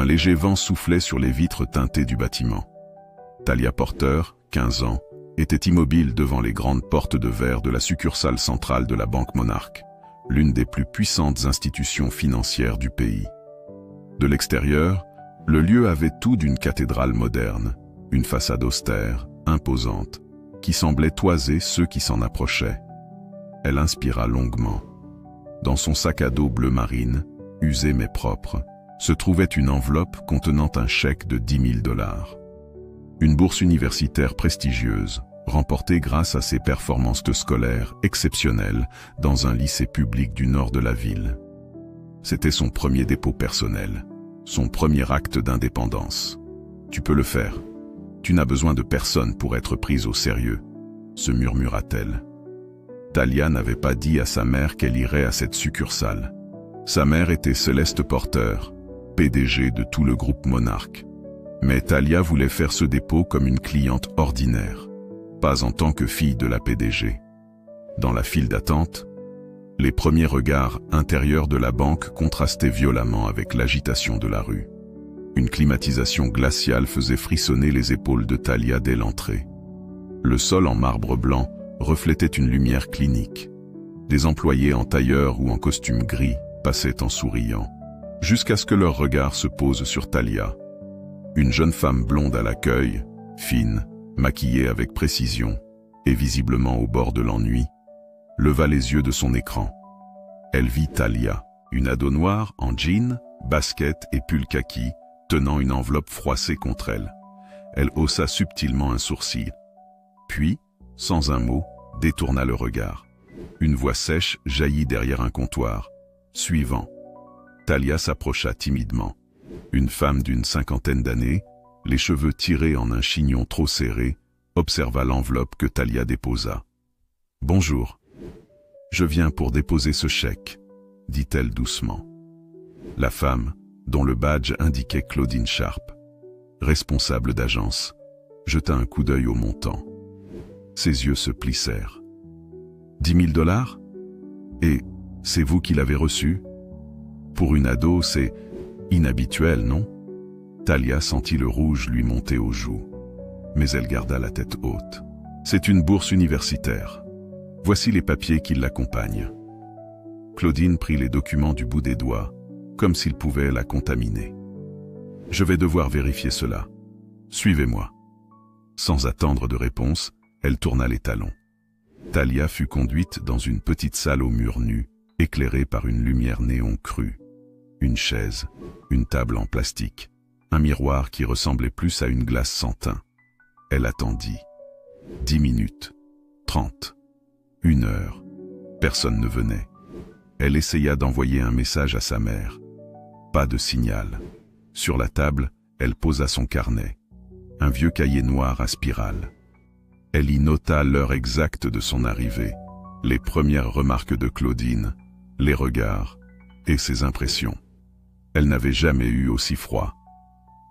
Un léger vent soufflait sur les vitres teintées du bâtiment. Talia Porter, 15 ans, était immobile devant les grandes portes de verre de la succursale centrale de la Banque Monarch, l'une des plus puissantes institutions financières du pays. De l'extérieur, le lieu avait tout d'une cathédrale moderne, une façade austère, imposante, qui semblait toiser ceux qui s'en approchaient. Elle inspira longuement. Dans son sac à dos bleu marine, usé mais propre, se trouvait une enveloppe contenant un chèque de 10 000 $. Une bourse universitaire prestigieuse, remportée grâce à ses performances scolaires exceptionnelles dans un lycée public du nord de la ville. C'était son premier dépôt personnel, son premier acte d'indépendance. « Tu peux le faire. Tu n'as besoin de personne pour être prise au sérieux », se murmura-t-elle. Talia n'avait pas dit à sa mère qu'elle irait à cette succursale. Sa mère était Céleste Porter, PDG de tout le groupe Monarch. Mais Talia voulait faire ce dépôt comme une cliente ordinaire, pas en tant que fille de la PDG. Dans la file d'attente, les premiers regards intérieurs de la banque contrastaient violemment avec l'agitation de la rue. Une climatisation glaciale faisait frissonner les épaules de Talia dès l'entrée. Le sol en marbre blanc reflétait une lumière clinique. Des employés en tailleur ou en costume gris passaient en souriant, jusqu'à ce que leurs regards se posent sur Talia. Une jeune femme blonde à l'accueil, fine, maquillée avec précision, et visiblement au bord de l'ennui, leva les yeux de son écran. Elle vit Talia, une ado noire en jean, basket et pull kaki, tenant une enveloppe froissée contre elle. Elle haussa subtilement un sourcil. Puis, sans un mot, détourna le regard. Une voix sèche jaillit derrière un comptoir. Suivant. Talia s'approcha timidement. Une femme d'une cinquantaine d'années, les cheveux tirés en un chignon trop serré, observa l'enveloppe que Talia déposa. « Bonjour. Je viens pour déposer ce chèque, » dit-elle doucement. La femme, dont le badge indiquait Claudine Sharp, responsable d'agence, jeta un coup d'œil au montant. Ses yeux se plissèrent. « 10 000 $? Et c'est vous qui l'avez reçu? Pour une ado, c'est inhabituel, non ?» Talia sentit le rouge lui monter aux joues, mais elle garda la tête haute. « C'est une bourse universitaire. Voici les papiers qui l'accompagnent. » Claudine prit les documents du bout des doigts, comme s'ils pouvaient la contaminer. « Je vais devoir vérifier cela. Suivez-moi. » Sans attendre de réponse, elle tourna les talons. Talia fut conduite dans une petite salle aux murs nus, éclairée par une lumière néon crue. Une chaise, une table en plastique, un miroir qui ressemblait plus à une glace sans teint. Elle attendit. 10 minutes, 30, 1 heure. Personne ne venait. Elle essaya d'envoyer un message à sa mère. Pas de signal. Sur la table, elle posa son carnet. Un vieux cahier noir à spirale. Elle y nota l'heure exacte de son arrivée, les premières remarques de Claudine, les regards et ses impressions. Elle n'avait jamais eu aussi froid.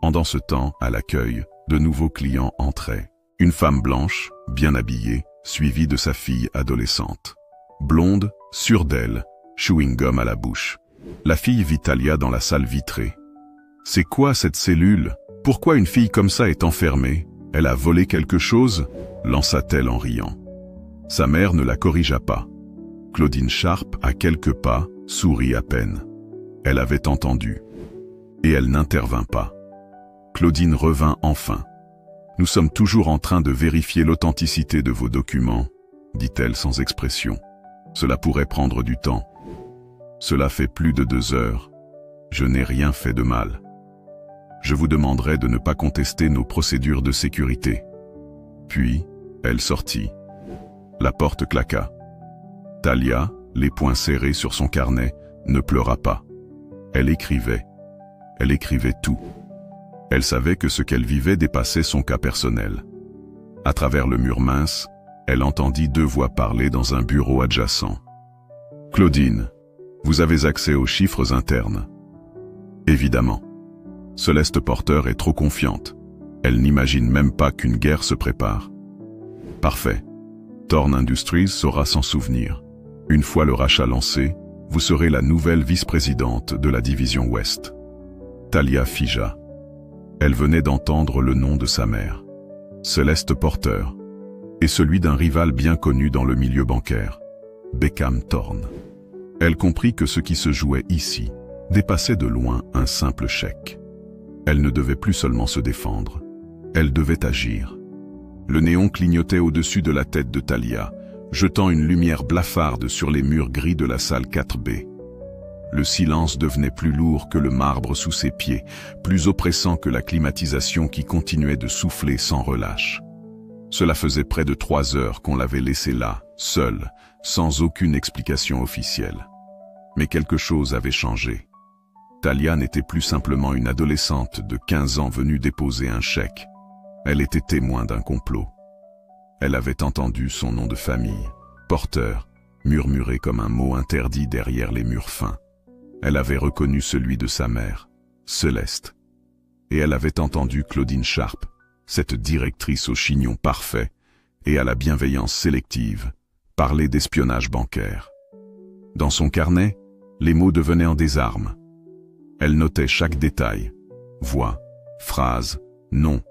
Pendant ce temps, à l'accueil, de nouveaux clients entraient. Une femme blanche, bien habillée, suivie de sa fille adolescente. Blonde, sûre d'elle, chewing-gum à la bouche. La fille vit Talia dans la salle vitrée. « C'est quoi cette cellule? Pourquoi une fille comme ça est enfermée? Elle a volé quelque chose ?» lança-t-elle en riant. Sa mère ne la corrigea pas. Claudine Sharp, à quelques pas, sourit à peine. Elle avait entendu. Et elle n'intervint pas. Claudine revint enfin. « Nous sommes toujours en train de vérifier l'authenticité de vos documents, » dit-elle sans expression. « Cela pourrait prendre du temps. Cela fait plus de 2 heures. Je n'ai rien fait de mal. Je vous demanderai de ne pas contester nos procédures de sécurité. » Puis, elle sortit. La porte claqua. Talia, les poings serrés sur son carnet, ne pleura pas. Elle écrivait. Elle écrivait tout. Elle savait que ce qu'elle vivait dépassait son cas personnel. À travers le mur mince, elle entendit 2 voix parler dans un bureau adjacent. « Claudine, vous avez accès aux chiffres internes. » Évidemment. Céleste Porter est trop confiante. Elle n'imagine même pas qu'une guerre se prépare. Parfait. Thorn Industries saura s'en souvenir. Une fois le rachat lancé, vous serez la nouvelle vice-présidente de la division Ouest. Talia figea. Elle venait d'entendre le nom de sa mère, Céleste Porter, et celui d'un rival bien connu dans le milieu bancaire, Beckham Thorne. Elle comprit que ce qui se jouait ici dépassait de loin un simple chèque. Elle ne devait plus seulement se défendre, elle devait agir. Le néon clignotait au-dessus de la tête de Talia, jetant une lumière blafarde sur les murs gris de la salle 4B. Le silence devenait plus lourd que le marbre sous ses pieds, plus oppressant que la climatisation qui continuait de souffler sans relâche. Cela faisait près de 3 heures qu'on l'avait laissée là, seule, sans aucune explication officielle. Mais quelque chose avait changé. Talia n'était plus simplement une adolescente de 15 ans venue déposer un chèque. Elle était témoin d'un complot. Elle avait entendu son nom de famille, Porter, murmuré comme un mot interdit derrière les murs fins. Elle avait reconnu celui de sa mère, Céleste. Et elle avait entendu Claudine Sharp, cette directrice au chignon parfait et à la bienveillance sélective, parler d'espionnage bancaire. Dans son carnet, les mots devenaient en désarmes. Elle notait chaque détail, voix, phrase, nom,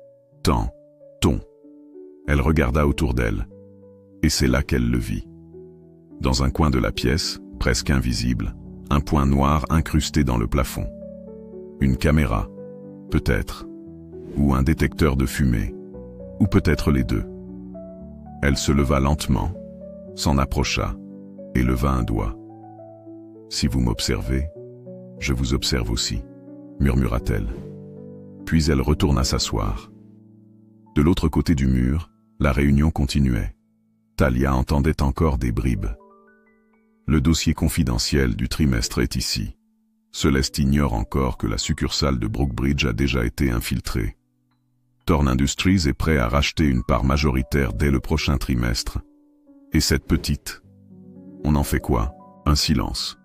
temps, ton. Elle regarda autour d'elle, et c'est là qu'elle le vit. Dans un coin de la pièce, presque invisible, un point noir incrusté dans le plafond. Une caméra, peut-être, ou un détecteur de fumée, ou peut-être les deux. Elle se leva lentement, s'en approcha, et leva un doigt. « Si vous m'observez, je vous observe aussi », murmura-t-elle. Puis elle retourna s'asseoir. De l'autre côté du mur, la réunion continuait. Talia entendait encore des bribes. Le dossier confidentiel du trimestre est ici. Céleste ignore encore que la succursale de Brookbridge a déjà été infiltrée. Thorne Industries est prêt à racheter une part majoritaire dès le prochain trimestre. Et cette petite? On en fait quoi? Un silence.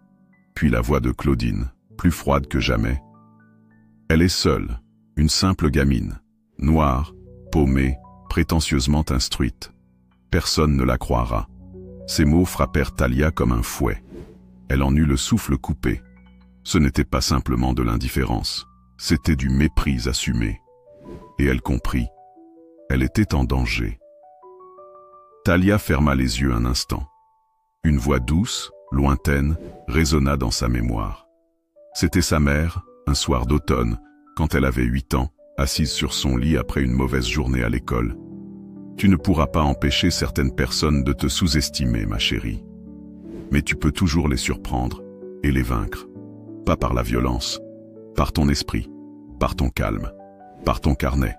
Puis la voix de Claudine, plus froide que jamais. Elle est seule, une simple gamine, noire, paumée, prétentieusement instruite. Personne ne la croira. Ces mots frappèrent Talia comme un fouet. Elle en eut le souffle coupé. Ce n'était pas simplement de l'indifférence, c'était du mépris assumé. Et elle comprit. Elle était en danger. Talia ferma les yeux un instant. Une voix douce, lointaine, résonna dans sa mémoire. C'était sa mère, un soir d'automne, quand elle avait 8 ans, assise sur son lit après une mauvaise journée à l'école. « Tu ne pourras pas empêcher certaines personnes de te sous-estimer, ma chérie. Mais tu peux toujours les surprendre et les vaincre. Pas par la violence, par ton esprit, par ton calme, par ton carnet,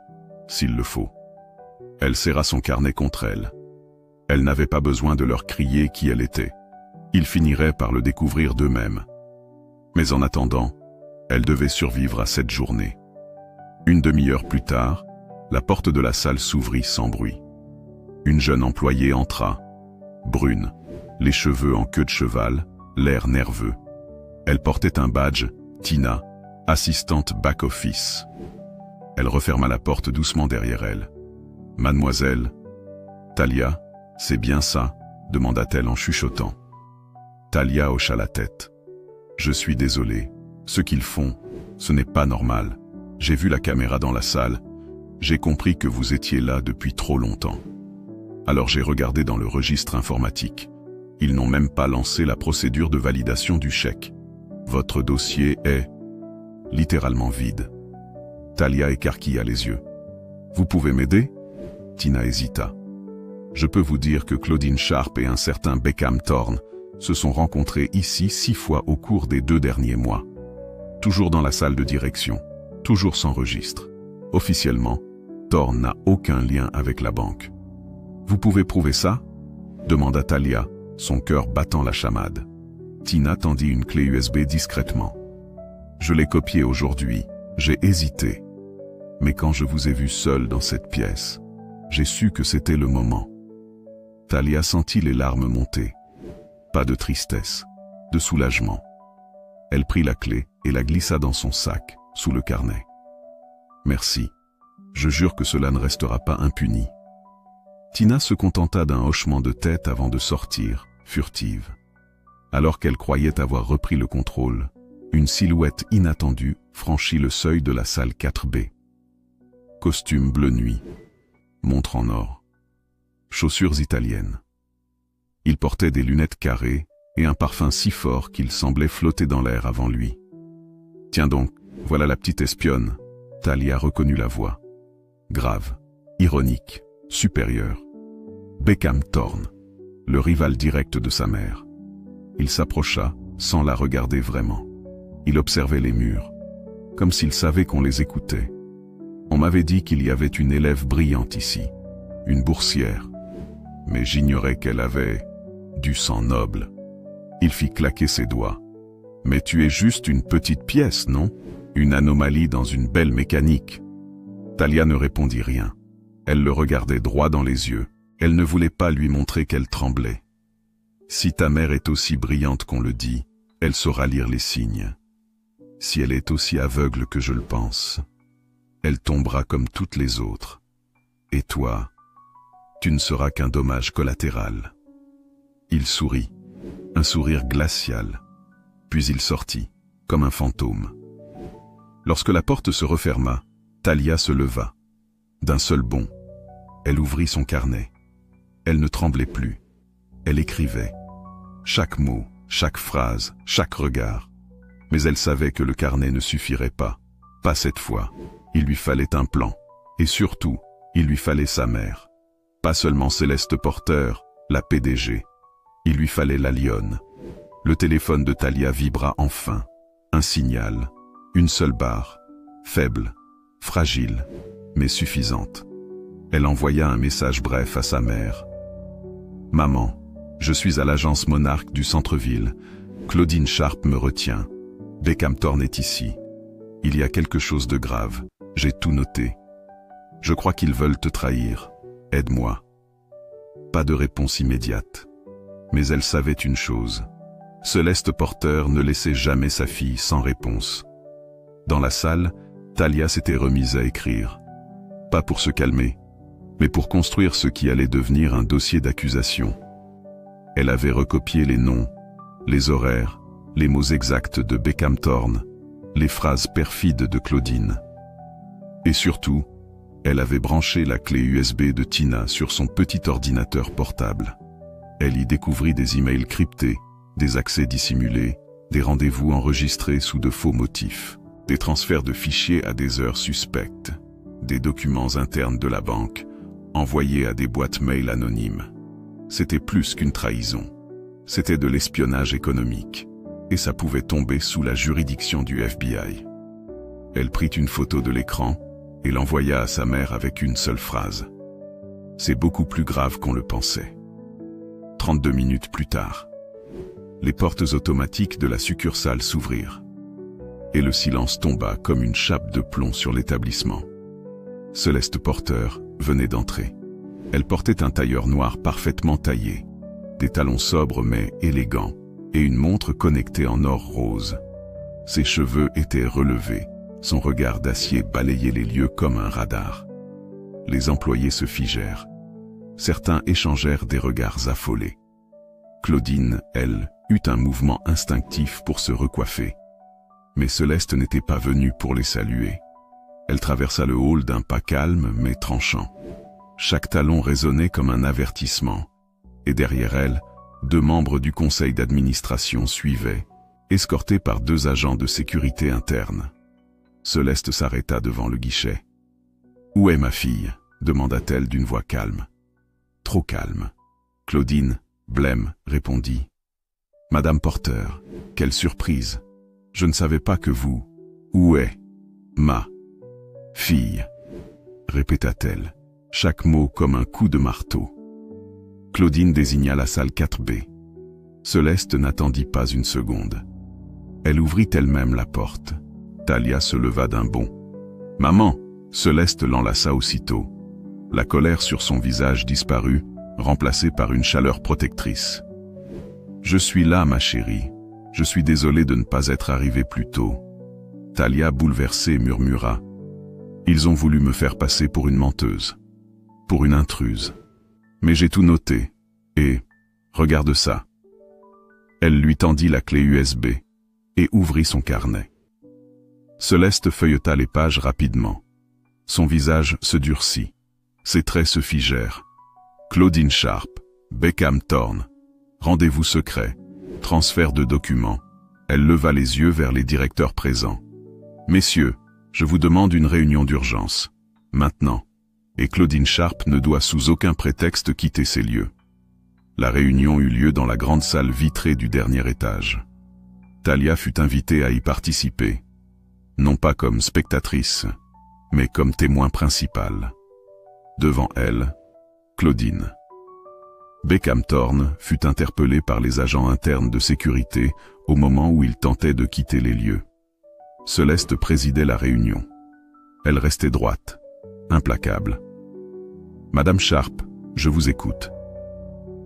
s'il le faut. » Elle serra son carnet contre elle. Elle n'avait pas besoin de leur crier qui elle était. Ils finiraient par le découvrir d'eux-mêmes. Mais en attendant, elle devait survivre à cette journée. Une demi-heure plus tard, la porte de la salle s'ouvrit sans bruit. Une jeune employée entra, brune, les cheveux en queue de cheval, l'air nerveux. Elle portait un badge, Tina, assistante back-office. Elle referma la porte doucement derrière elle. « Mademoiselle, Talia, c'est bien ça ?» demanda-t-elle en chuchotant. Talia hocha la tête. « Je suis désolée. Ce qu'ils font, ce n'est pas normal. J'ai vu la caméra dans la salle. J'ai compris que vous étiez là depuis trop longtemps. Alors j'ai regardé dans le registre informatique. Ils n'ont même pas lancé la procédure de validation du chèque. Votre dossier est littéralement vide. » Talia écarquilla les yeux. « Vous pouvez m'aider ?» Tina hésita. « Je peux vous dire que Claudine Sharp et un certain Beckham Thorne se sont rencontrés ici 6 fois au cours des 2 derniers mois. Toujours dans la salle de direction, toujours sans registre. Officiellement, Thorne n'a aucun lien avec la banque. « Vous pouvez prouver ça ?» demanda Talia, son cœur battant la chamade. Tina tendit une clé USB discrètement. « Je l'ai copiée aujourd'hui, j'ai hésité. Mais quand je vous ai vu seul dans cette pièce, j'ai su que c'était le moment. » Talia sentit les larmes monter. Pas de tristesse, de soulagement. Elle prit la clé et la glissa dans son sac, sous le carnet. « Merci. Je jure que cela ne restera pas impuni. » Tina se contenta d'un hochement de tête avant de sortir, furtive. Alors qu'elle croyait avoir repris le contrôle, une silhouette inattendue franchit le seuil de la salle 4B. Costume bleu nuit, montre en or, chaussures italiennes. Il portait des lunettes carrées et un parfum si fort qu'il semblait flotter dans l'air avant lui. Tiens donc, voilà la petite espionne. Talia reconnut la voix. Grave, ironique, supérieure. Beckham Thorne, le rival direct de sa mère. Il s'approcha, sans la regarder vraiment. Il observait les murs, comme s'il savait qu'on les écoutait. On m'avait dit qu'il y avait une élève brillante ici, une boursière, mais j'ignorais qu'elle avait du sang noble. Il fit claquer ses doigts. Mais tu es juste une petite pièce, non? Une anomalie dans une belle mécanique. Talia ne répondit rien. Elle le regardait droit dans les yeux. Elle ne voulait pas lui montrer qu'elle tremblait. Si ta mère est aussi brillante qu'on le dit, elle saura lire les signes. Si elle est aussi aveugle que je le pense, elle tombera comme toutes les autres. Et toi, tu ne seras qu'un dommage collatéral. Il sourit, un sourire glacial, puis il sortit, comme un fantôme. Lorsque la porte se referma, Talia se leva. D'un seul bond, elle ouvrit son carnet. Elle ne tremblait plus. Elle écrivait. Chaque mot, chaque phrase, chaque regard. Mais elle savait que le carnet ne suffirait pas. Pas cette fois. Il lui fallait un plan. Et surtout, il lui fallait sa mère. Pas seulement Céleste Porter, la PDG. Il lui fallait la lionne. Le téléphone de Talia vibra enfin. Un signal. Une seule barre. Faible. Fragile. Mais suffisante. Elle envoya un message bref à sa mère. « Maman, je suis à l'agence Monarque du centre-ville. Claudine Sharp me retient. Beckham Thorne est ici. Il y a quelque chose de grave. J'ai tout noté. Je crois qu'ils veulent te trahir. Aide-moi. » Pas de réponse immédiate. Mais elle savait une chose. Céleste Porter ne laissait jamais sa fille sans réponse. Dans la salle, Talia s'était remise à écrire. Pas pour se calmer, mais pour construire ce qui allait devenir un dossier d'accusation. Elle avait recopié les noms, les horaires, les mots exacts de Beckham Thorne, les phrases perfides de Claudine. Et surtout, elle avait branché la clé USB de Tina sur son petit ordinateur portable. Elle y découvrit des emails cryptés, des accès dissimulés, des rendez-vous enregistrés sous de faux motifs, des transferts de fichiers à des heures suspectes, des documents internes de la banque, envoyés à des boîtes mail anonymes. C'était plus qu'une trahison. C'était de l'espionnage économique. Et ça pouvait tomber sous la juridiction du FBI. Elle prit une photo de l'écran et l'envoya à sa mère avec une seule phrase. « C'est beaucoup plus grave qu'on le pensait. » 32 minutes plus tard, les portes automatiques de la succursale s'ouvrirent. Et le silence tomba comme une chape de plomb sur l'établissement. Céleste Porter venait d'entrer. Elle portait un tailleur noir parfaitement taillé, des talons sobres mais élégants, et une montre connectée en or rose. Ses cheveux étaient relevés, son regard d'acier balayait les lieux comme un radar. Les employés se figèrent. Certains échangèrent des regards affolés. Claudine, elle, eut un mouvement instinctif pour se recoiffer. Mais Céleste n'était pas venue pour les saluer. Elle traversa le hall d'un pas calme mais tranchant. Chaque talon résonnait comme un avertissement. Et derrière elle, 2 membres du conseil d'administration suivaient, escortés par 2 agents de sécurité interne. Céleste s'arrêta devant le guichet. « Où est ma fille ?» demanda-t-elle d'une voix calme. Trop calme. Claudine, blême, répondit. « Madame Porter, quelle surprise. Je ne savais pas que vous... Où est ma fille ?» répéta-t-elle, chaque mot comme un coup de marteau. Claudine désigna la salle 4B. Céleste n'attendit pas une seconde. Elle ouvrit elle-même la porte. Talia se leva d'un bond. « Maman !» Céleste l'enlaça aussitôt. La colère sur son visage disparut, remplacée par une chaleur protectrice. « Je suis là, ma chérie. Je suis désolé de ne pas être arrivé plus tôt. » Talia, bouleversée, murmura. « Ils ont voulu me faire passer pour une menteuse, pour une intruse. Mais j'ai tout noté. Et, regarde ça. » Elle lui tendit la clé USB et ouvrit son carnet. Céleste feuilleta les pages rapidement. Son visage se durcit. Ses traits se figèrent. Claudine Sharp, Beckham Thorne. Rendez-vous secret. Transfert de documents. Elle leva les yeux vers les directeurs présents. Messieurs, je vous demande une réunion d'urgence. Maintenant. Et Claudine Sharp ne doit sous aucun prétexte quitter ces lieux. La réunion eut lieu dans la grande salle vitrée du dernier étage. Talia fut invitée à y participer. Non pas comme spectatrice, mais comme témoin principal. Devant elle, Claudine. Beckham Thorne fut interpellé par les agents internes de sécurité au moment où il tentait de quitter les lieux. Céleste présidait la réunion. Elle restait droite, implacable. Madame Sharp, je vous écoute.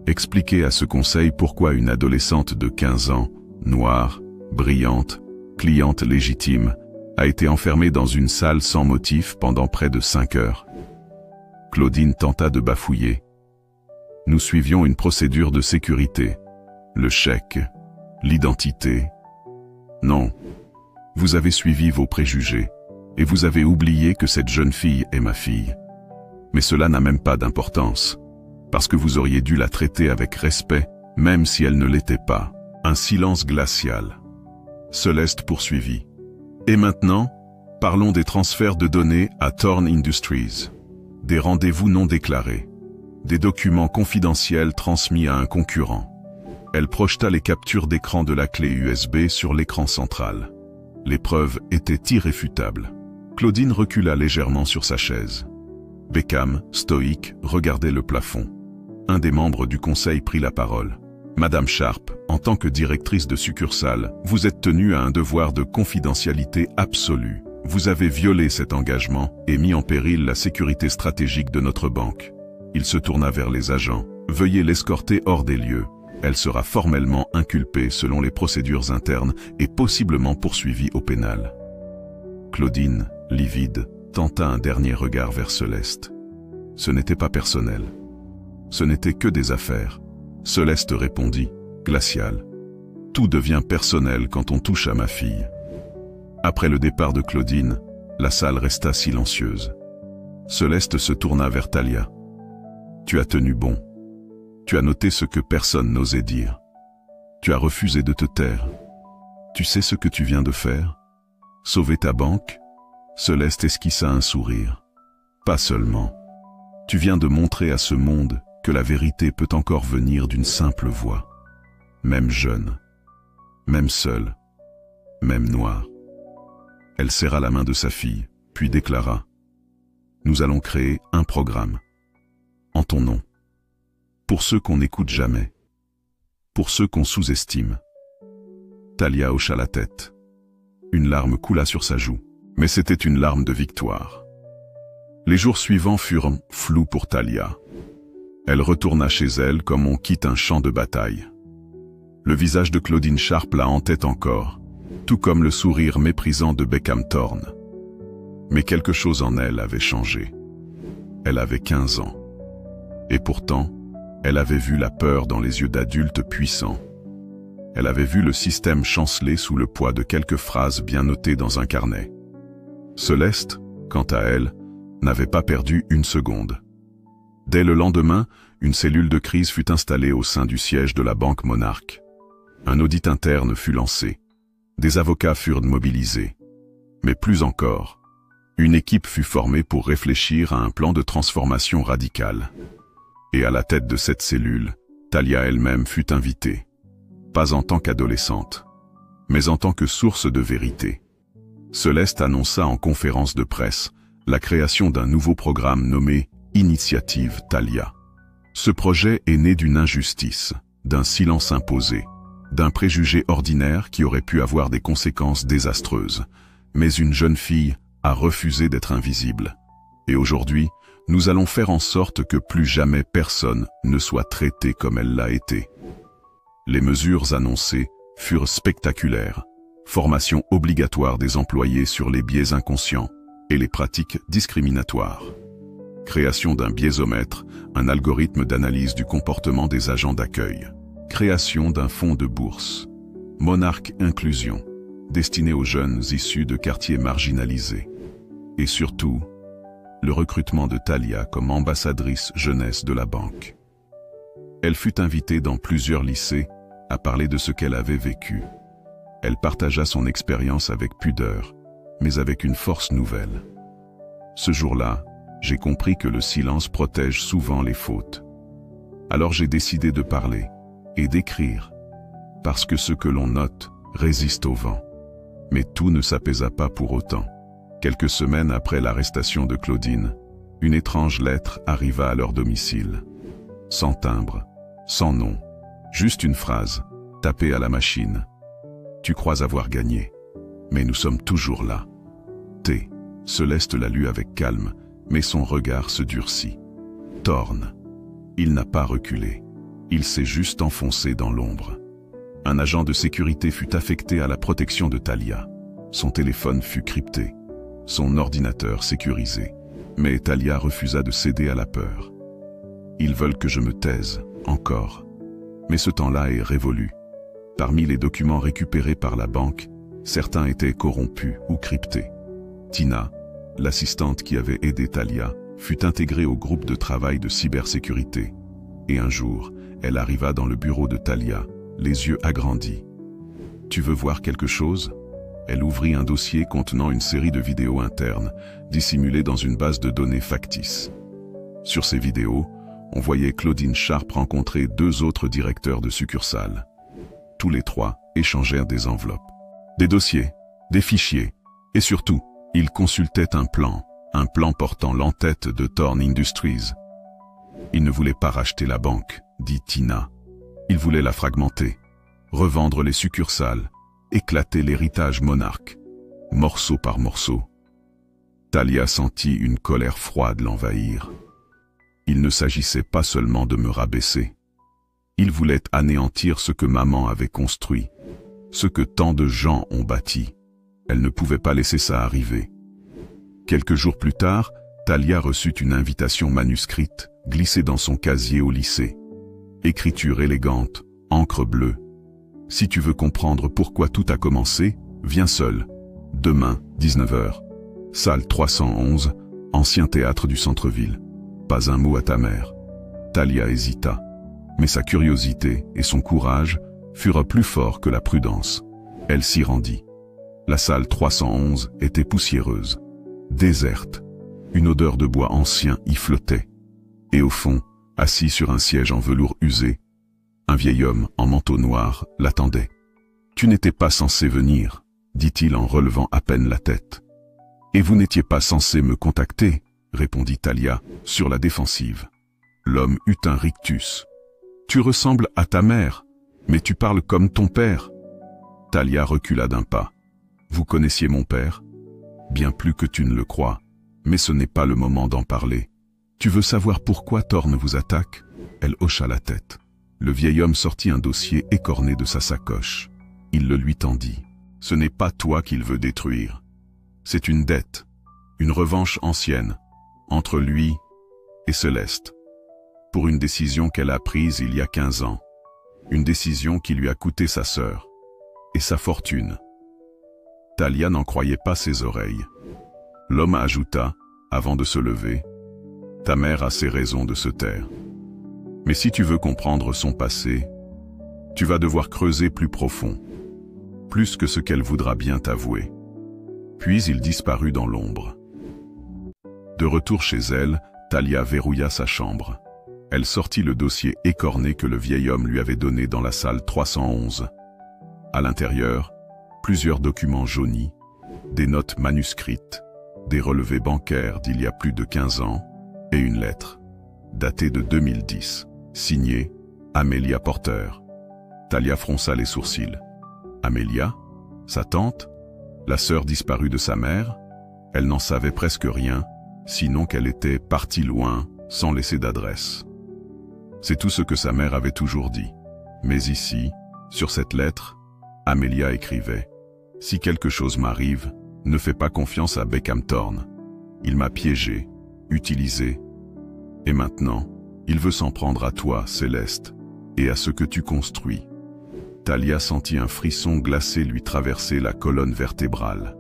Expliquez à ce conseil pourquoi une adolescente de 15 ans, noire, brillante, cliente légitime, a été enfermée dans une salle sans motif pendant près de 5 heures. Claudine tenta de bafouiller. Nous suivions une procédure de sécurité. Le chèque, l'identité. Non, vous avez suivi vos préjugés, et vous avez oublié que cette jeune fille est ma fille. Mais cela n'a même pas d'importance, parce que vous auriez dû la traiter avec respect, même si elle ne l'était pas. Un silence glacial. Céleste poursuivit. Et maintenant, parlons des transferts de données à Thorne Industries. Des rendez-vous non déclarés. Des documents confidentiels transmis à un concurrent. Elle projeta les captures d'écran de la clé USB sur l'écran central. Les preuves étaient irréfutables. Claudine recula légèrement sur sa chaise. Beckham, stoïque, regardait le plafond. Un des membres du conseil prit la parole. Madame Sharp, en tant que directrice de succursale, vous êtes tenue à un devoir de confidentialité absolue. Vous avez violé cet engagement et mis en péril la sécurité stratégique de notre banque. Il se tourna vers les agents. Veuillez l'escorter hors des lieux. Elle sera formellement inculpée selon les procédures internes et possiblement poursuivie au pénal. Claudine, livide, tenta un dernier regard vers Céleste. Ce n'était pas personnel. Ce n'était que des affaires. Céleste répondit, glacial. Tout devient personnel quand on touche à ma fille. Après le départ de Claudine, la salle resta silencieuse. Céleste se tourna vers Talia. Tu as tenu bon. Tu as noté ce que personne n'osait dire. Tu as refusé de te taire. Tu sais ce que tu viens de faire? Sauver ta banque? Céleste esquissa un sourire. Pas seulement. Tu viens de montrer à ce monde que la vérité peut encore venir d'une simple voix. Même jeune, même seule, même noire. Elle serra la main de sa fille, puis déclara « Nous allons créer un programme. En ton nom. Pour ceux qu'on n'écoute jamais. Pour ceux qu'on sous-estime. » Talia hocha la tête. Une larme coula sur sa joue. Mais c'était une larme de victoire. Les jours suivants furent flous pour Talia. Elle retourna chez elle comme on quitte un champ de bataille. Le visage de Claudine Sharp la hantait encore, tout comme le sourire méprisant de Beckham Thorne. Mais quelque chose en elle avait changé. Elle avait 15 ans. Et pourtant, elle avait vu la peur dans les yeux d'adultes puissants. Elle avait vu le système chanceler sous le poids de quelques phrases bien notées dans un carnet. Céleste, quant à elle, n'avait pas perdu une seconde. Dès le lendemain, une cellule de crise fut installée au sein du siège de la Banque Monarch. Un audit interne fut lancé. Des avocats furent mobilisés. Mais plus encore, une équipe fut formée pour réfléchir à un plan de transformation radicale. Et à la tête de cette cellule, Talia elle-même fut invitée. Pas en tant qu'adolescente, mais en tant que source de vérité. Céleste annonça en conférence de presse la création d'un nouveau programme nommé Initiative Talia. Ce projet est né d'une injustice, d'un silence imposé, d'un préjugé ordinaire qui aurait pu avoir des conséquences désastreuses. Mais une jeune fille a refusé d'être invisible. Et aujourd'hui, nous allons faire en sorte que plus jamais personne ne soit traité comme elle l'a été. Les mesures annoncées furent spectaculaires. Formation obligatoire des employés sur les biais inconscients et les pratiques discriminatoires. Création d'un biaisomètre, un algorithme d'analyse du comportement des agents d'accueil. Création d'un fonds de bourse. Monarch Inclusion. destiné aux jeunes issus de quartiers marginalisés. Et surtout, le recrutement de Talia comme ambassadrice jeunesse de la banque. Elle fut invitée dans plusieurs lycées à parler de ce qu'elle avait vécu. Elle partagea son expérience avec pudeur, mais avec une force nouvelle. Ce jour-là, j'ai compris que le silence protège souvent les fautes. Alors j'ai décidé de parler et d'écrire, parce que ce que l'on note résiste au vent. Mais tout ne s'apaisa pas pour autant. Quelques semaines après l'arrestation de Claudine, une étrange lettre arriva à leur domicile. Sans timbre, sans nom, juste une phrase, tapée à la machine. Tu crois avoir gagné, mais nous sommes toujours là. T. Céleste la lut avec calme, mais son regard se durcit. Thorne. Il n'a pas reculé. Il s'est juste enfoncé dans l'ombre. Un agent de sécurité fut affecté à la protection de Talia. Son téléphone fut crypté, son ordinateur sécurisé. Mais Talia refusa de céder à la peur. Ils veulent que je me taise, encore. Mais ce temps-là est révolu. Parmi les documents récupérés par la banque, certains étaient corrompus ou cryptés. Tina, l'assistante qui avait aidé Talia, fut intégrée au groupe de travail de cybersécurité. Et un jour, elle arriva dans le bureau de Talia, les yeux agrandis. « Tu veux voir quelque chose ?» Elle ouvrit un dossier contenant une série de vidéos internes, dissimulées dans une base de données factice. Sur ces vidéos, on voyait Claudine Sharp rencontrer deux autres directeurs de succursales. Tous les trois échangèrent des enveloppes, des dossiers, des fichiers, et surtout, ils consultaient un plan portant l'entête de Thorne Industries. Ils ne voulaient pas racheter la banque, dit Tina. Ils voulaient la fragmenter, revendre les succursales, éclater l'héritage monarque, morceau par morceau. Talia sentit une colère froide l'envahir. Il ne s'agissait pas seulement de me rabaisser. Il voulait anéantir ce que maman avait construit, ce que tant de gens ont bâti. Elle ne pouvait pas laisser ça arriver. Quelques jours plus tard, Talia reçut une invitation manuscrite, glissée dans son casier au lycée. Écriture élégante, encre bleue. Si tu veux comprendre pourquoi tout a commencé, viens seul. Demain, 19h. Salle 311, ancien théâtre du centre-ville. Pas un mot à ta mère. Talia hésita. Mais sa curiosité et son courage furent plus forts que la prudence. Elle s'y rendit. La salle 311 était poussiéreuse, déserte. Une odeur de bois ancien y flottait. Et au fond, assis sur un siège en velours usé, un vieil homme en manteau noir l'attendait. « Tu n'étais pas censé venir, » dit-il en relevant à peine la tête. « Et vous n'étiez pas censé me contacter, » répondit Talia, sur la défensive. L'homme eut un rictus. « Tu ressembles à ta mère, mais tu parles comme ton père. » Talia recula d'un pas. « Vous connaissiez mon père ? Bien plus que tu ne le crois, mais ce n'est pas le moment d'en parler. Tu veux savoir pourquoi Thorne vous attaque ?» Elle hocha la tête. Le vieil homme sortit un dossier écorné de sa sacoche. Il le lui tendit. « Ce n'est pas toi qu'il veut détruire. C'est une dette, une revanche ancienne, entre lui et Céleste, pour une décision qu'elle a prise il y a 15 ans. Une décision qui lui a coûté sa sœur et sa fortune. » Talia n'en croyait pas ses oreilles. L'homme ajouta, avant de se lever, « Ta mère a ses raisons de se taire. Mais si tu veux comprendre son passé, tu vas devoir creuser plus profond, plus que ce qu'elle voudra bien t'avouer. » Puis il disparut dans l'ombre. De retour chez elle, Talia verrouilla sa chambre. Elle sortit le dossier écorné que le vieil homme lui avait donné dans la salle 311. À l'intérieur, plusieurs documents jaunis, des notes manuscrites, des relevés bancaires d'il y a plus de 15 ans, et une lettre, datée de 2010, signée Amelia Porter. Talia fronça les sourcils. Amelia, sa tante, la sœur disparue de sa mère, elle n'en savait presque rien, sinon qu'elle était partie loin, sans laisser d'adresse. C'est tout ce que sa mère avait toujours dit. Mais ici, sur cette lettre, Amelia écrivait « Si quelque chose m'arrive, ne fais pas confiance à Beckham Thorne. Il m'a piégé, utilisé. Et maintenant, il veut s'en prendre à toi, Céleste, et à ce que tu construis. » Talia sentit un frisson glacé lui traverser la colonne vertébrale.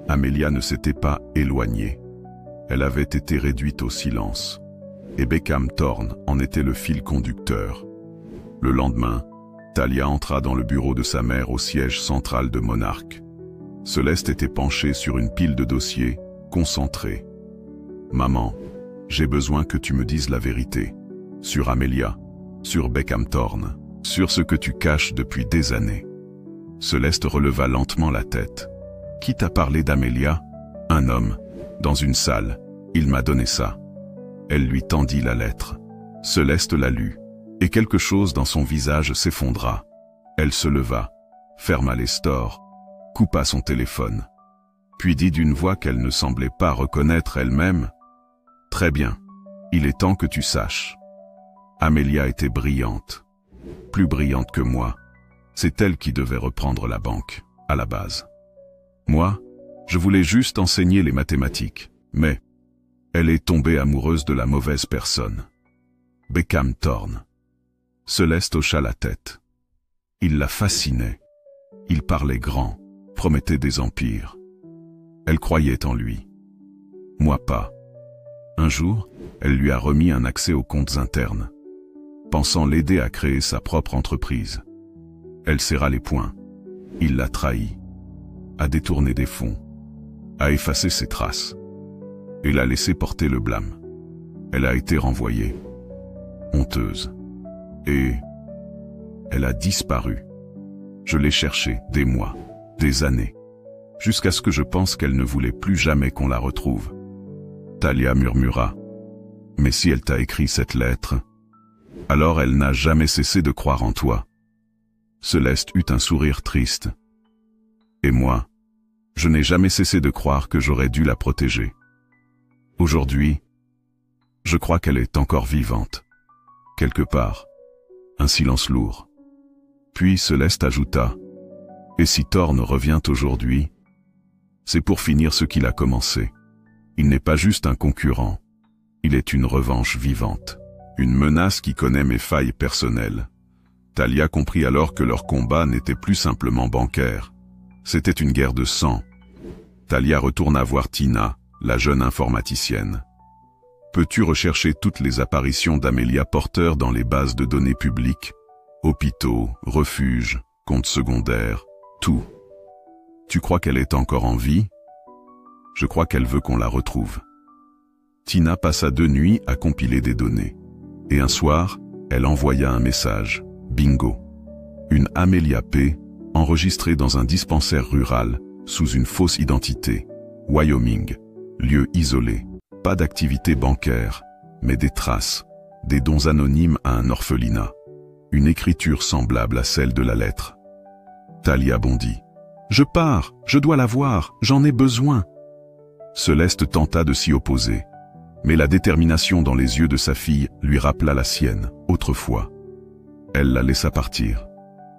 Amelia ne s'était pas éloignée. Elle avait été réduite au silence. Et Beckham Thorne en était le fil conducteur. Le lendemain, Talia entra dans le bureau de sa mère au siège central de Monarch. Céleste était penchée sur une pile de dossiers, concentrée. « Maman, j'ai besoin que tu me dises la vérité. Sur Amelia, sur Beckham Thorne, sur ce que tu caches depuis des années. » Céleste releva lentement la tête. « Qui t'a parlé d'Amelia ? Un homme, dans une salle. Il m'a donné ça. » Elle lui tendit la lettre. Céleste la lut, et quelque chose dans son visage s'effondra. Elle se leva, ferma les stores, coupa son téléphone, puis dit d'une voix qu'elle ne semblait pas reconnaître elle-même, « Très bien, il est temps que tu saches. Amelia était brillante, plus brillante que moi. C'est elle qui devait reprendre la banque, à la base. Moi, je voulais juste enseigner les mathématiques, mais elle est tombée amoureuse de la mauvaise personne. Beckham Thorne. » Céleste hocha la tête. Il la fascinait. Il parlait grand, promettait des empires. Elle croyait en lui. Moi pas. Un jour, elle lui a remis un accès aux comptes internes, pensant l'aider à créer sa propre entreprise. Elle serra les poings. Il l'a trahi, a détourné des fonds, a effacé ses traces, et l'a laissé porter le blâme. Elle a été renvoyée, honteuse, et elle a disparu. Je l'ai cherchée des mois, des années, jusqu'à ce que je pense qu'elle ne voulait plus jamais qu'on la retrouve. Talia murmura. « Mais si elle t'a écrit cette lettre, alors elle n'a jamais cessé de croire en toi. » Céleste eut un sourire triste. « Et moi, je n'ai jamais cessé de croire que j'aurais dû la protéger. Aujourd'hui, je crois qu'elle est encore vivante. Quelque part. » Un silence lourd. Puis Céleste ajouta, « Et si Thorne revient aujourd'hui, c'est pour finir ce qu'il a commencé. Il n'est pas juste un concurrent, il est une revanche vivante, une menace qui connaît mes failles personnelles. » Talia comprit alors que leur combat n'était plus simplement bancaire. C'était une guerre de sang. Talia retourna voir Tina, la jeune informaticienne. « Peux-tu rechercher toutes les apparitions d'Amelia Porter dans les bases de données publiques? Hôpitaux, refuges, comptes secondaires, tout. Tu crois qu'elle est encore en vie? Je crois qu'elle veut qu'on la retrouve. » Tina passa 2 nuits à compiler des données. Et un soir, elle envoya un message. Bingo. Une Amelia P. enregistrée dans un dispensaire rural, sous une fausse identité. Wyoming. Lieu isolé. Pas d'activité bancaire, mais des traces, des dons anonymes à un orphelinat. Une écriture semblable à celle de la lettre. Talia bondit. « Je pars, je dois la voir, j'en ai besoin. » Céleste tenta de s'y opposer, mais la détermination dans les yeux de sa fille lui rappela la sienne, autrefois. Elle la laissa partir,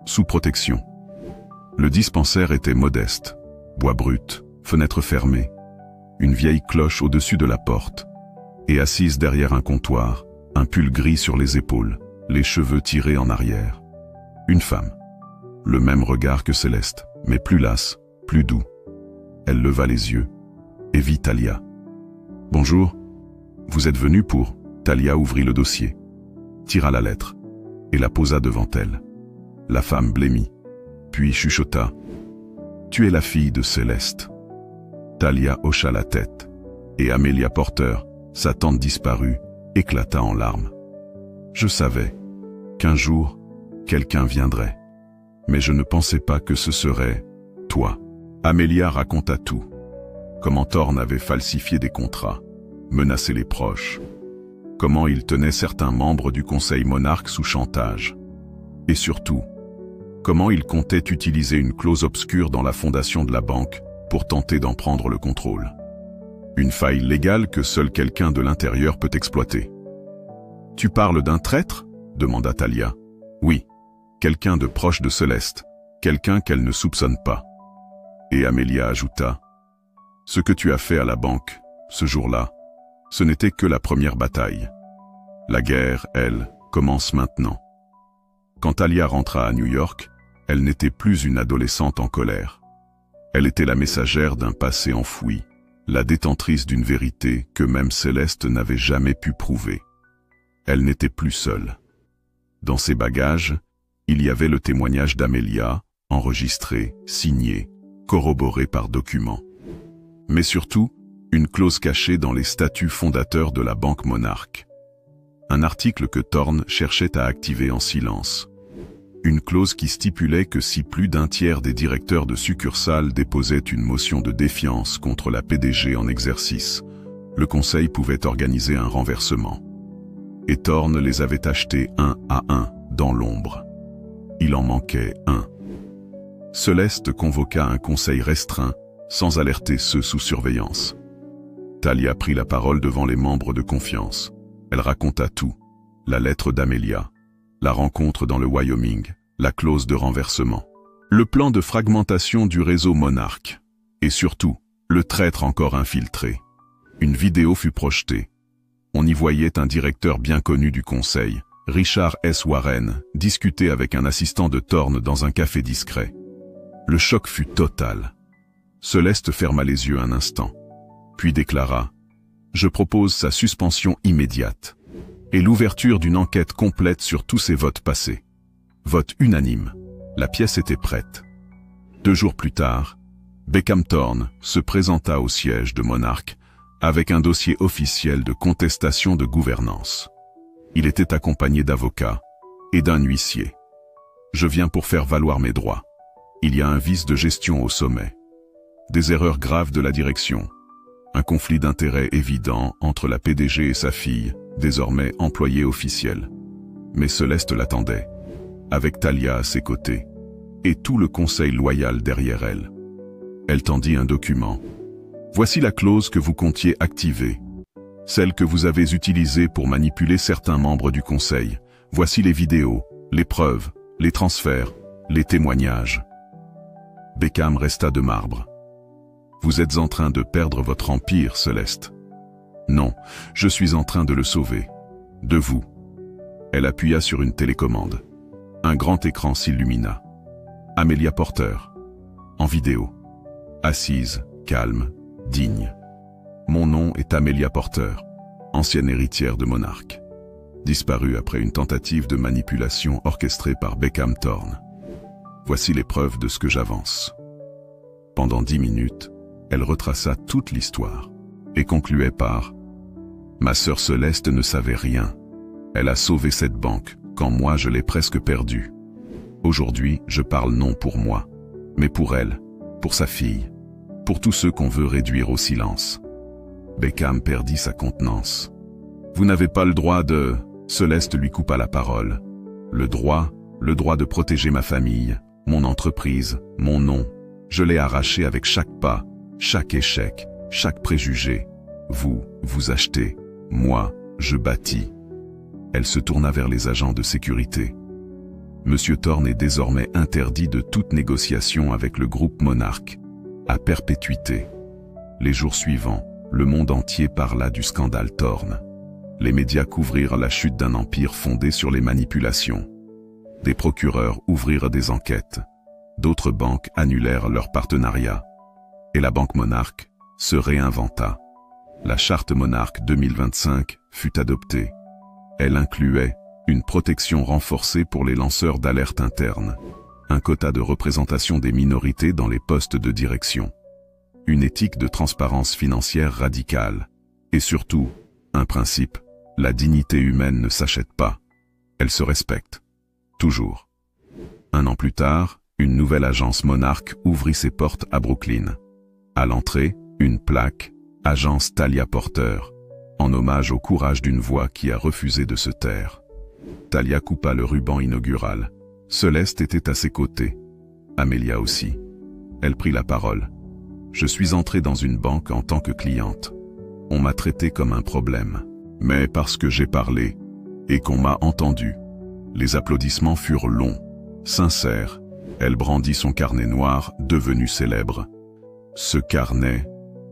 sous protection. Le dispensaire était modeste, bois brut, fenêtre fermée, une vieille cloche au-dessus de la porte, et assise derrière un comptoir, un pull gris sur les épaules, les cheveux tirés en arrière. Une femme. Le même regard que Céleste, mais plus lasse, plus doux. Elle leva les yeux et vit Talia. « Bonjour, vous êtes venu pour... » Talia ouvrit le dossier, tira la lettre et la posa devant elle. La femme blêmit, puis chuchota. « Tu es la fille de Céleste. » Talia hocha la tête, et Amelia Porter, sa tante disparue, éclata en larmes. « Je savais qu'un jour, quelqu'un viendrait, mais je ne pensais pas que ce serait toi. » Amelia raconta tout. Comment Thorne avait falsifié des contrats, menacé les proches. Comment il tenait certains membres du conseil Monarch sous chantage. Et surtout, comment il comptait utiliser une clause obscure dans la fondation de la banque pour tenter d'en prendre le contrôle. Une faille légale que seul quelqu'un de l'intérieur peut exploiter. « Tu parles d'un traître ?» demanda Talia. « Oui, quelqu'un de proche de Céleste, quelqu'un qu'elle ne soupçonne pas. » Et Amelia ajouta, « Ce que tu as fait à la banque, ce jour-là, ce n'était que la première bataille. La guerre, elle, commence maintenant. » Quand Talia rentra à New York, Elle n'était plus une adolescente en colère. Elle était la messagère d'un passé enfoui, la détentrice d'une vérité que même Céleste n'avait jamais pu prouver. Elle n'était plus seule. Dans ses bagages, il y avait le témoignage d'Amelia, enregistré, signé, corroboré par documents. Mais surtout, une clause cachée dans les statuts fondateurs de la Banque Monarque. Un article que Thorne cherchait à activer en silence. Une clause qui stipulait que si plus d'un tiers des directeurs de succursales déposaient une motion de défiance contre la PDG en exercice, le conseil pouvait organiser un renversement. Et Thorne les avait achetés un à un, dans l'ombre. Il en manquait un. Céleste convoqua un conseil restreint, sans alerter ceux sous surveillance. Talia prit la parole devant les membres de confiance. Elle raconta tout. La lettre d'Amelia, la rencontre dans le Wyoming, la clause de renversement, le plan de fragmentation du réseau Monarque, et surtout, le traître encore infiltré. Une vidéo fut projetée. On y voyait un directeur bien connu du conseil, Richard S. Warren, discuter avec un assistant de Thorne dans un café discret. Le choc fut total. Céleste ferma les yeux un instant, puis déclara « Je propose sa suspension immédiate et l'ouverture d'une enquête complète sur tous ses votes passés. » Vote unanime. La pièce était prête. 2 jours plus tard, Beckham Thorne se présenta au siège de Monarque avec un dossier officiel de contestation de gouvernance. Il était accompagné d'avocats et d'un huissier. « Je viens pour faire valoir mes droits. Il y a un vice de gestion au sommet. Des erreurs graves de la direction. Un conflit d'intérêts évident entre la PDG et sa fille, désormais employée officielle. » Mais Céleste l'attendait, avec Talia à ses côtés, et tout le conseil loyal derrière elle. Elle tendit un document. « Voici la clause que vous comptiez activer. Celle que vous avez utilisée pour manipuler certains membres du conseil. Voici les vidéos, les preuves, les transferts, les témoignages. » Beckham resta de marbre. « Vous êtes en train de perdre votre empire, Céleste. »« Non, je suis en train de le sauver. De vous. » Elle appuya sur une télécommande. Un grand écran s'illumina. Amelia Porter, en vidéo. Assise, calme, digne. Mon nom est Amelia Porter, ancienne héritière de Monarque. Disparue après une tentative de manipulation orchestrée par Beckham Thorne. Voici les preuves de ce que j'avance. Pendant 10 minutes, elle retraça toute l'histoire et concluait par « Ma sœur Céleste ne savait rien. Elle a sauvé cette banque quand moi je l'ai presque perdue. Aujourd'hui, je parle non pour moi, mais pour elle, pour sa fille, pour tous ceux qu'on veut réduire au silence. » Beckham perdit sa contenance. « Vous n'avez pas le droit de... » Céleste lui coupa la parole. « Le droit de protéger ma famille, mon entreprise, mon nom. Je l'ai arraché avec chaque pas, chaque échec, chaque préjugé. Vous achetez. Moi, je bâtis. » Elle se tourna vers les agents de sécurité. Monsieur Thorne est désormais interdit de toute négociation avec le groupe Monarque, à perpétuité. Les jours suivants, le monde entier parla du scandale Thorne. Les médias couvrirent la chute d'un empire fondé sur les manipulations. Des procureurs ouvrirent des enquêtes. D'autres banques annulèrent leur partenariat. Et la Banque Monarque se réinventa. La Charte Monarque 2025 fut adoptée. Elle incluait une protection renforcée pour les lanceurs d'alerte interne, un quota de représentation des minorités dans les postes de direction, une éthique de transparence financière radicale, et surtout, un principe, la dignité humaine ne s'achète pas, elle se respecte. Toujours. 1 an plus tard, une nouvelle agence Monarque ouvrit ses portes à Brooklyn. À l'entrée, une plaque, agence Talia Porter, en hommage au courage d'une voix qui a refusé de se taire. Talia coupa le ruban inaugural. Céleste était à ses côtés. Amelia aussi. Elle prit la parole. « Je suis entrée dans une banque en tant que cliente. On m'a traité comme un problème. Mais parce que j'ai parlé, et qu'on m'a entendu. » Les applaudissements furent longs, sincères. Elle brandit son carnet noir, devenu célèbre. Ce carnet,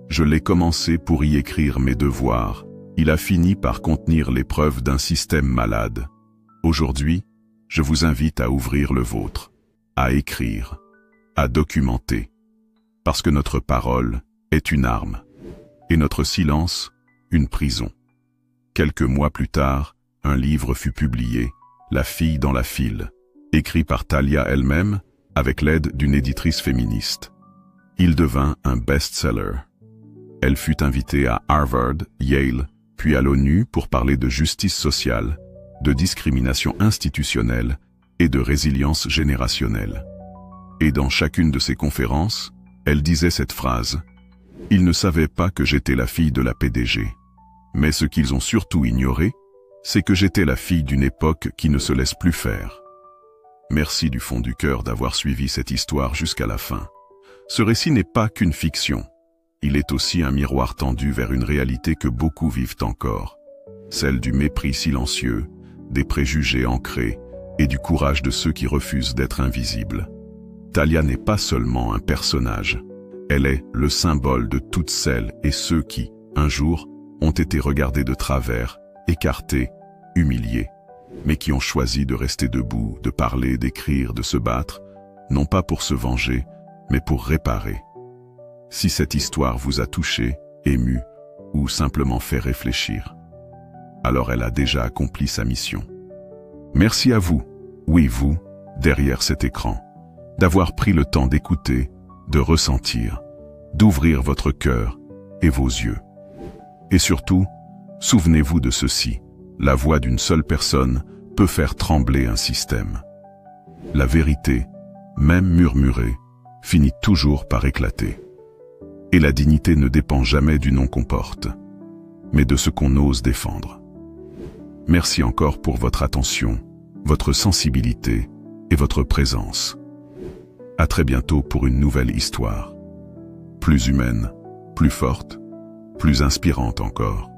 je l'ai commencé pour y écrire mes devoirs. Il a fini par contenir les preuves d'un système malade. Aujourd'hui, je vous invite à ouvrir le vôtre. à écrire, à documenter, parce que notre parole est une arme, et notre silence, une prison. Quelques mois plus tard, un livre fut publié, La fille dans la file, écrit par Talia elle-même, avec l'aide d'une éditrice féministe. Il devint un best-seller. Elle fut invitée à Harvard, Yale, puis à l'ONU pour parler de justice sociale, de discrimination institutionnelle et de résilience générationnelle. Et dans chacune de ses conférences, elle disait cette phrase: « Ils ne savaient pas que j'étais la fille de la PDG. Mais ce qu'ils ont surtout ignoré, c'est que j'étais la fille d'une époque qui ne se laisse plus faire. » Merci du fond du cœur d'avoir suivi cette histoire jusqu'à la fin. Ce récit n'est pas qu'une fiction. Il est aussi un miroir tendu vers une réalité que beaucoup vivent encore, celle du mépris silencieux, des préjugés ancrés et du courage de ceux qui refusent d'être invisibles. Talia n'est pas seulement un personnage, elle est le symbole de toutes celles et ceux qui, un jour, ont été regardés de travers, écartés, humiliés, mais qui ont choisi de rester debout, de parler, d'écrire, de se battre, non pas pour se venger, mais pour réparer. Si cette histoire vous a touché, ému, ou simplement fait réfléchir, alors elle a déjà accompli sa mission. Merci à vous, oui vous, derrière cet écran, d'avoir pris le temps d'écouter, de ressentir, d'ouvrir votre cœur et vos yeux. Et surtout, souvenez-vous de ceci, la voix d'une seule personne peut faire trembler un système. La vérité, même murmurée, finit toujours par éclater. Et la dignité ne dépend jamais du nom qu'on porte, mais de ce qu'on ose défendre. Merci encore pour votre attention, votre sensibilité et votre présence. À très bientôt pour une nouvelle histoire. Plus humaine, plus forte, plus inspirante encore.